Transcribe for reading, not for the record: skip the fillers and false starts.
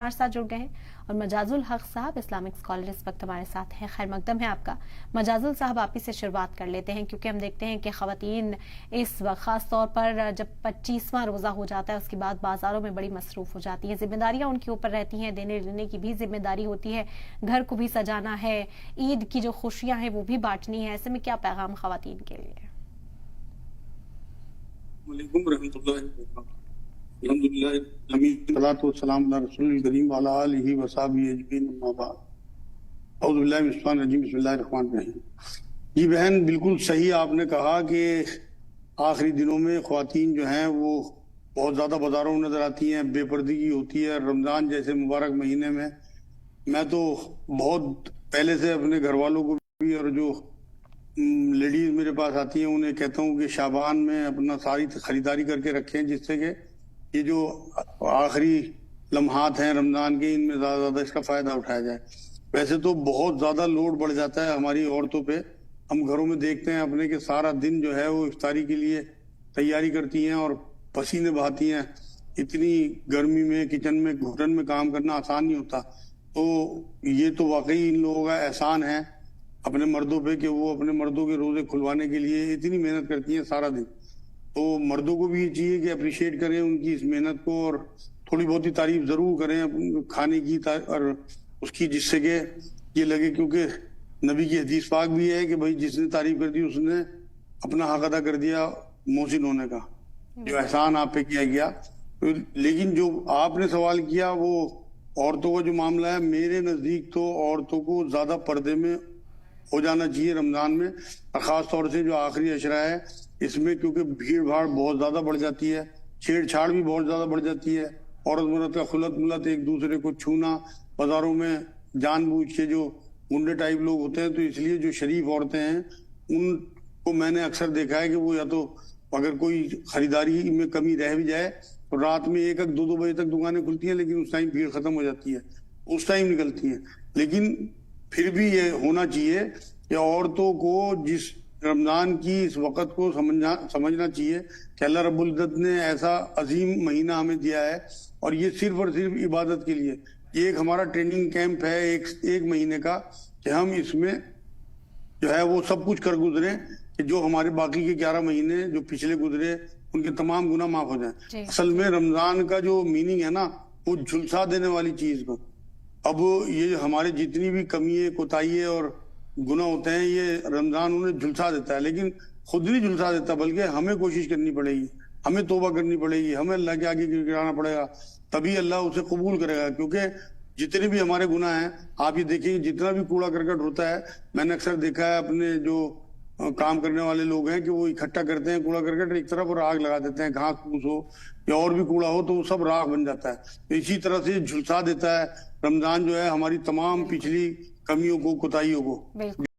हमारे साथ जुड़ गए हैं और मजाजुल हक साहब इस्लामिक स्कॉलर इस वक्त हमारे साथ हैं। खैर मकदम है आपका। मजाजुल साहब, आप ही से शुरुआत कर लेते हैं क्योंकि हम देखते हैं कि खवातीन इस वक्त खास तौर पर जब 25वां रोजा हो जाता है उसके बाद बाजारों में बड़ी मसरूफ हो जाती है, जिम्मेदारियां उनके ऊपर रहती हैं, देने लेने की भी जिम्मेदारी होती है, घर को भी सजाना है, ईद की जो खुशियां हैं वो भी बांटनी है। ऐसे में क्या पैगाम खवातीन के लिए? जी बहन, बिल्कुल सही आपने कहा कि आखिरी दिनों में ख्वातीन जो हैं वो बहुत ज़्यादा बाजारों में नज़र आती हैं, बेपर्दगी होती है। रमज़ान जैसे मुबारक महीने में मैं तो बहुत पहले से अपने घर वालों को भी और जो लेडीज़ मेरे पास आती हैं उन्हें कहता हूँ कि शाबान में अपना सारी खरीदारी करके रखें, जिससे कि ये जो आखिरी लम्हात हैं रमज़ान के, इनमें ज़्यादा इसका फ़ायदा उठाया जाए। वैसे तो बहुत ज़्यादा लोड बढ़ जाता है हमारी औरतों पे। हम घरों में देखते हैं अपने कि सारा दिन जो है वो इफ्तारी के लिए तैयारी करती हैं और पसीने बहाती हैं। इतनी गर्मी में किचन में घुटन में काम करना आसान नहीं होता। तो ये तो वाकई इन लोगों का एहसान है अपने मर्दों पे कि वो अपने मर्दों के रोजे खुलवाने के लिए इतनी मेहनत करती हैं सारा दिन। तो मर्दों को भी ये चाहिए कि अप्रिशिएट करें उनकी इस मेहनत को और थोड़ी बहुत ही तारीफ जरूर करें खाने की और उसकी, जिससे कि ये लगे, क्योंकि नबी की हदीस पाक भी है कि भाई जिसने तारीफ कर दी उसने अपना हक अदा कर दिया मोहसिन होने का, जो एहसान आप पे किया गया। तो लेकिन जो आपने सवाल किया वो औरतों का जो मामला है, मेरे नजदीक तो औरतों को ज्यादा पर्दे में हो जाना चाहिए रमजान में, और खास तौर से जो आखिरी अशरा है इसमें, क्योंकि भीड़ भाड़ बहुत ज्यादा बढ़ जाती है, छेड़छाड़ भी बहुत ज्यादा बढ़ जाती है, औरत मर्द का खुलत मुलत, एक दूसरे को छूना, बाजारों में जानबूझ के जो गुंडे टाइप लोग होते हैं। तो इसलिए जो शरीफ औरतें हैं उनको मैंने अक्सर देखा है कि वो या तो अगर कोई खरीदारी में कमी रह भी जाए तो रात में 1 2 बजे तक दुकानें खुलती हैं, लेकिन उस टाइम भीड़ खत्म हो जाती है, उस टाइम निकलती हैं। लेकिन फिर भी ये होना चाहिए कि औरतों को जिस रमजान की इस वक़्त को समझना चाहिए कि अल्लाह रब्बुल इज्जत ने ऐसा अजीम महीना हमें दिया है और ये सिर्फ और सिर्फ इबादत के लिए। ये एक हमारा ट्रेनिंग कैंप है एक महीने का, कि हम इसमें जो है वो सब कुछ कर गुजरे कि जो हमारे बाकी के 11 महीने जो पिछले गुजरे उनके तमाम गुनाह माफ हो जाए। असल में रमजान का जो मीनिंग है ना, वो झुलसा देने वाली चीज को। अब ये हमारे जितनी भी कमी है, कोताही है और गुनाह होते हैं, ये रमजान उन्हें झुलसा देता है, लेकिन खुद नहीं झुलसा देता, बल्कि हमें कोशिश करनी पड़ेगी, हमें तौबा करनी पड़ेगी, हमें अल्लाह के आगे गिड़गिड़ाना पड़ेगा, तभी अल्लाह उसे कबूल करेगा। क्योंकि जितने भी हमारे गुनाह हैं, आप ये देखिए जितना भी कूड़ा करकट होता है, मैंने अक्सर देखा है अपने जो काम करने वाले लोग हैं कि वो इकट्ठा करते हैं कूड़ा करकट एक तरफ और आग लगा देते हैं, घास फूस हो या और भी कूड़ा हो तो वो सब राख बन जाता है। तो इसी तरह से झुलसा देता है रमजान जो है हमारी तमाम पिछली कमियों को, कोताहियों को।